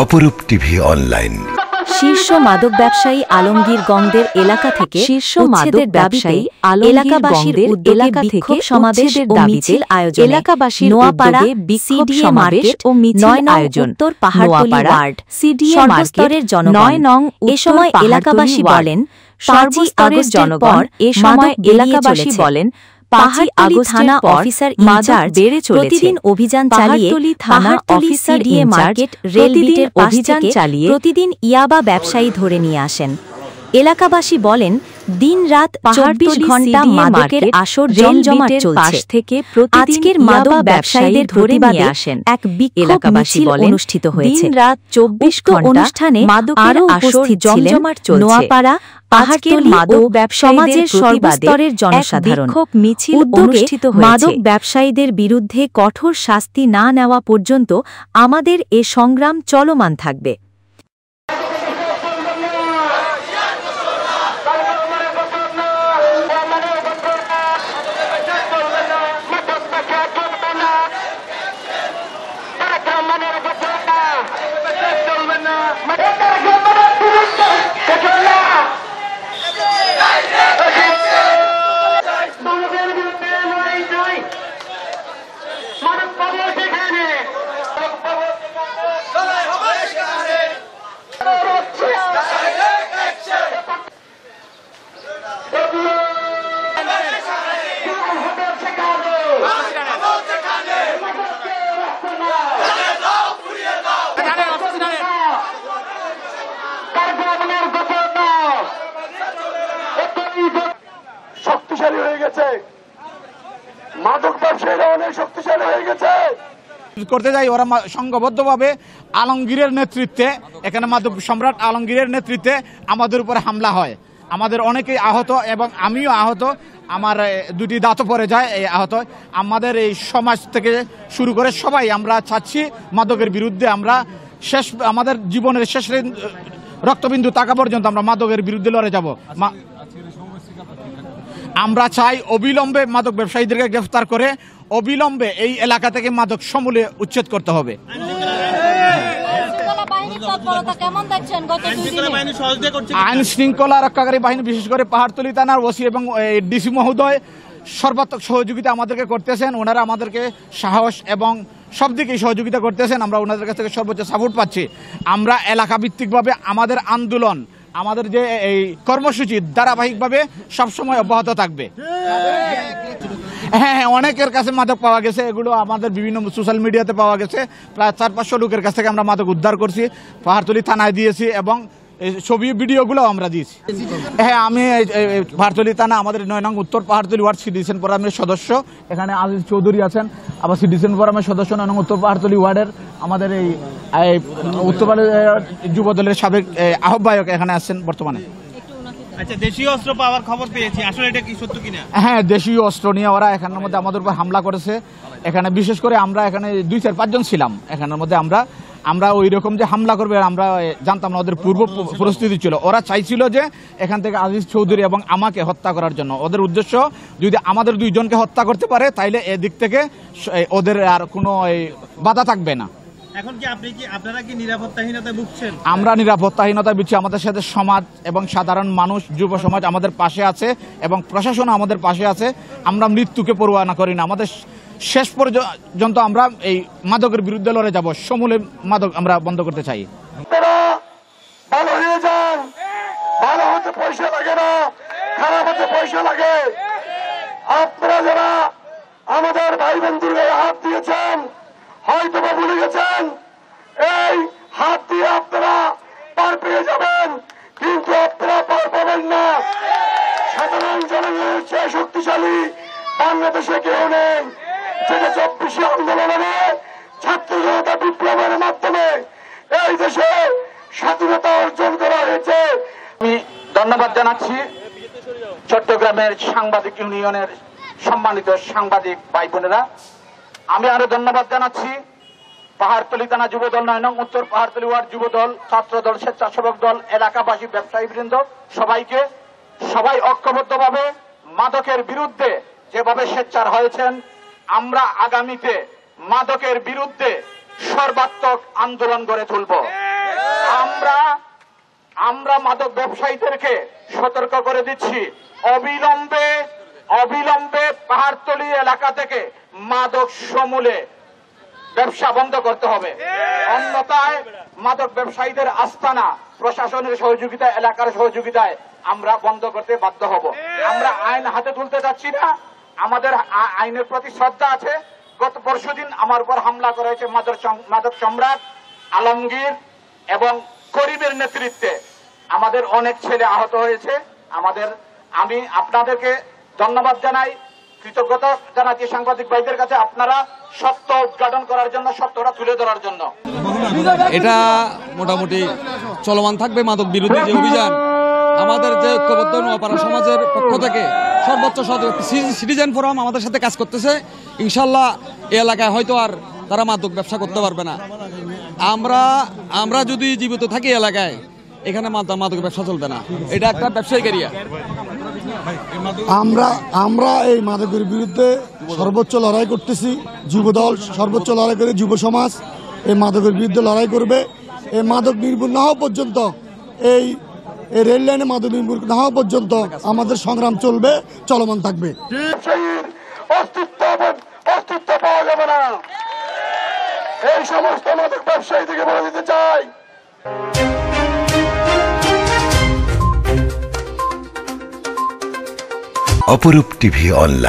অপরূপ TV online. শীর্ষ মাদক ব্যবসায়ী আলমগীর গংদের এলাকা থেকে শীর্ষ মাদক ব্যবসায়ী এলাকাবাসীর উদ্যোগে বিক্ষোভ সমাবেশ ও মিছিল আয়োজন। এলাকাবাসীর নোয়াপাড়া বিক্ষোভ সমাবেশ ও মিছিল আয়োজন। উত্তর পাহাড়তলী ওয়ার্ড সর্বস্তরের জনগণ এ সময় এলাকাবাসী বলেন 5ই আগস্টের পর এ সময় এলাকাবাসী বলেন পাহাড়তলী থানা অফিসার ইনচার্জ প্রতিদিন অভিযান চালিয়ে পাহাড়তলী সিডিএ মার্কেট রেলগেটের অভিযান চালিয়ে প্রতিদিন ইয়াবা ব্যবসায়ী ধরে নিয়ে আসেন। এলাকাবাসী বলেন দিন রাত 24 ঘন্টা মাদকের আসর জমজমাট চলছে। আজকের মাদক ব্যবসায়ীদের ধরে নিয়ে আসেন এক বিক্ষোভ মিছিল অনুষ্ঠিত হয়েছে। দিন রাত 24 ঘন্টা অনুষ্ঠানে আরো উপস্থিত জমজমাট চলছে। নোয়াপাড়া পাহাড়তলী মাদক সমাজের সর্বস্তরের জনসাধারণ মিছিল অনুষ্ঠিত হয়েছে। মাদক ব্যবসায়ীদের বিরুদ্ধে কঠোর শাস্তি না নেওয়া পর্যন্ত আমাদের এ সংগ্রাম চলমান থাকবে। শক্তিশালী হয়ে গেছে, মাদক ব্যবসায়ীরা অনেক শক্তিশালী হয়ে গেছে। করতে যাই ওরা সংঘবদ্ধভাবে আলমগীরের নেতৃত্বে, এখানে মাদক সম্রাট আলমগীরের নেতৃত্বে আমাদের উপরে হামলা হয়। আমাদের অনেকেই আহত এবং আমিও আহত, আমার দুটি দাঁতও পড়ে যায় এই আহত। আমাদের এই সমাজ থেকে শুরু করে সবাই আমরা চাচ্ছি মাদকের বিরুদ্ধে আমরা আমাদের জীবনের শেষ রক্তবিন্দু তাকা পর্যন্ত আমরা মাদকের বিরুদ্ধে লড়ে যাব। আমরা চাই অবিলম্বে মাদক ব্যবসায়ীদেরকে গ্রেফতার করে অবিলম্বে এই এলাকা থেকে মাদক সমূলে উচ্ছেদ করতে হবে। আইন শৃঙ্খলা রক্ষাকারী বাহিনী বিশেষ করে পাহাড়তলী থানার ওসি এবং ডিসি মহোদয় সর্বাত্মক সহযোগিতা আমাদেরকে করতেছেন। ওনারা আমাদেরকে সাহস এবং সব দিকেই সহযোগিতা করতেছেন। আমরা ওনাদের কাছ থেকে সর্বোচ্চ সাপোর্ট পাচ্ছি। আমরা এলাকা ভিত্তিকভাবে আমাদের আন্দোলন, আমাদের যে এই কর্মসূচি ধারাবাহিকভাবে সবসময় অব্যাহত থাকবে। হ্যাঁ, অনেকের কাছে মাদক পাওয়া গেছে, এগুলো আমাদের বিভিন্ন সোশ্যাল মিডিয়াতে পাওয়া গেছে। প্রায় 400-500 লোকের কাছ থেকে আমরা মাদক উদ্ধার করছি, পাহাড়তলী থানায় দিয়েছি এবং ছবি ভিডিওগুলো আমরা দিয়েছি। হ্যাঁ, আমি পাহাড়তলী থানা আমাদের 9 নং উত্তর পাহাড়তলী ওয়ার্ড সিটিজেন ফোরামের সদস্য। এখানে আজিজ চৌধুরী আছেন, আবার সিটিজেন ফোরামের সদস্য 9 নং উত্তর পাহাড়তলী ওয়ার্ডের আমাদের এই উত্তর যুব দলের সাবেক আহ্বায়ক এখানে আসছেন বর্তমানে। আচ্ছা, দেশীয় অস্ত্র পাওয়ার খবর পেয়েছি, আসলে এটা কি সত্য কিনা? হ্যাঁ, দেশীয় অস্ত্র নিয়ে ওরা এখানের মধ্যে আমাদের উপর হামলা করেছে। এখানে বিশেষ করে আমরা এখানে 2-4-5 জন ছিলাম এখানের মধ্যে। আমরা ওই রকম যে হামলা করবে আমরা জানতাম না, ওদের পূর্ব পরিস্থিতি ছিল। ওরা চাইছিল যে এখান থেকে আজিজ চৌধুরী এবং আমাকে হত্যা করার জন্য। ওদের উদ্দেশ্য যদি আমাদের 2 জনকে হত্যা করতে পারে তাইলে এদিক থেকে ওদের আর কোনো বাধা থাকবে না। এখন কি আপনারা কি নিরাপত্তাহীনতায় ভুগছেন? আমরা নিরাপত্তাহীনতায় ভুগছি। আমাদের সাথে সমাজ এবং সাধারণ মানুষ, যুব সমাজ আমাদের পাশে আছে এবং প্রশাসনও আমাদের পাশে আছে। আমরা মৃত্যুকে পরোয়া না করি না। আমাদের শেষ পর্যন্ত আমরা এই মাদকের বিরুদ্ধে লড়ে যাব। সমূলে মাদক আমরা বন্ধ করতে চাই। ভালো হয়ে যান, ভালো হতে পয়সা লাগে না, খারাপ হতে পয়সা লাগে। আপনারা যারা আমাদের ভাই বন্ধুর গায়ে হাত দিয়েছেন হয়তো বা ভুলে গেছেন, এই হাত দিয়ে আপনারা পার পেয়ে যাবেন, কিন্তু আপনারা পার পাবেন না। সাধারণ জনগণের চেয়ে শক্তিশালী বাংলাদেশে কেউ নেই। যেটা 24 আন্দোলনে ছাত্র জনতা বিপ্লবের মাধ্যমে এই দেশে স্বাধীনতা অর্জন করা হয়েছে। আমি ধন্যবাদ জানাচ্ছি চট্টগ্রামের সাংবাদিক ইউনিয়নের সম্মানিত সাংবাদিক ভাই বোনেরা। আমি আরো ধন্যবাদ জানাচ্ছি পাহাড়তলী থানা যুবদল 9 নং উত্তর পাহাড়তলী ওয়ার্ড যুবদল, ছাত্রদল, স্বেচ্ছাসেবক দল, এলাকাবাসী, ব্যবসায়ীবৃন্দ সবাই ঐক্যবদ্ধভাবে মাদকের বিরুদ্ধে যেভাবে সোচ্চার হয়েছেন, আমরা আগামীতে মাদকের বিরুদ্ধে সর্বাত্মক আন্দোলন গড়ে তুলব। আমরা মাদক ব্যবসায়ীদেরকে সতর্ক করে দিচ্ছি, অবিলম্বে পাহাড়তলী এলাকা থেকে মাদক সমূলে ব্যবসা বন্ধ করতে হবে। অন্যথায় মাদক ব্যবসায়ীদের আস্তানা প্রশাসনের সহযোগিতায়, এলাকার সহযোগিতায় আমরা বন্ধ করতে বাধ্য হব। আমরা আইন হাতে তুলতে যাচ্ছি না, আমাদের আইনের প্রতি শ্রদ্ধা আছে। গত পরশুদিন আমার উপর হামলা করা হয়েছে মাদক সম্রাট আলমগীর এবং করিমের নেতৃত্বে। আমাদের অনেক ছেলে আহত হয়েছে। আমি আপনাদেরকে ধন্যবাদ জানাই, কৃতজ্ঞতা জানাচ্ছি সাংবাদিক ভাইদের কাছে, আপনারা সত্য উদ্ঘাটন করার জন্য, সত্যটা তুলে ধরার জন্য। এটা মোটামুটি চলমান থাকবে মাদক বিরোধী যে অভিযান। আমাদের যে ঐক্যবদ্ধ নোয়াপাড়া সমাজের পক্ষ থেকে সর্বোচ্চ সিটিজেন ফোরাম আমাদের সাথে কাজ করতেছে। ইনশাল্লাহ এই এলাকায় হয়তো আর তারা মাদক ব্যবসা করতে পারবে না। আমরা যদি জীবিত থাকি এলাকায়, এখানে মাদক ব্যবসা চলবে না। এটা একটা ব্যবসায়িক এরিয়া। আমরা এই মাদকের বিরুদ্ধে সর্বোচ্চ লড়াই করতেছি। যুবদল সর্বোচ্চ লড়াই করে, যুব সমাজ এই মাদকের বিরুদ্ধে লড়াই করবে। এই মাদক নির্মূল না হওয়া পর্যন্ত, এই রেল লাইনে মাদক নির্মূল না হওয়া পর্যন্ত আমাদের সংগ্রাম চলবে, চলমান থাকবে। অস্তিত্ব পাওয়া যাবে না। এই সমস্ত মাদক ব্যবসায়ী থেকে বলে দিতে চাই, অপরূপ টিভি অনলাইন।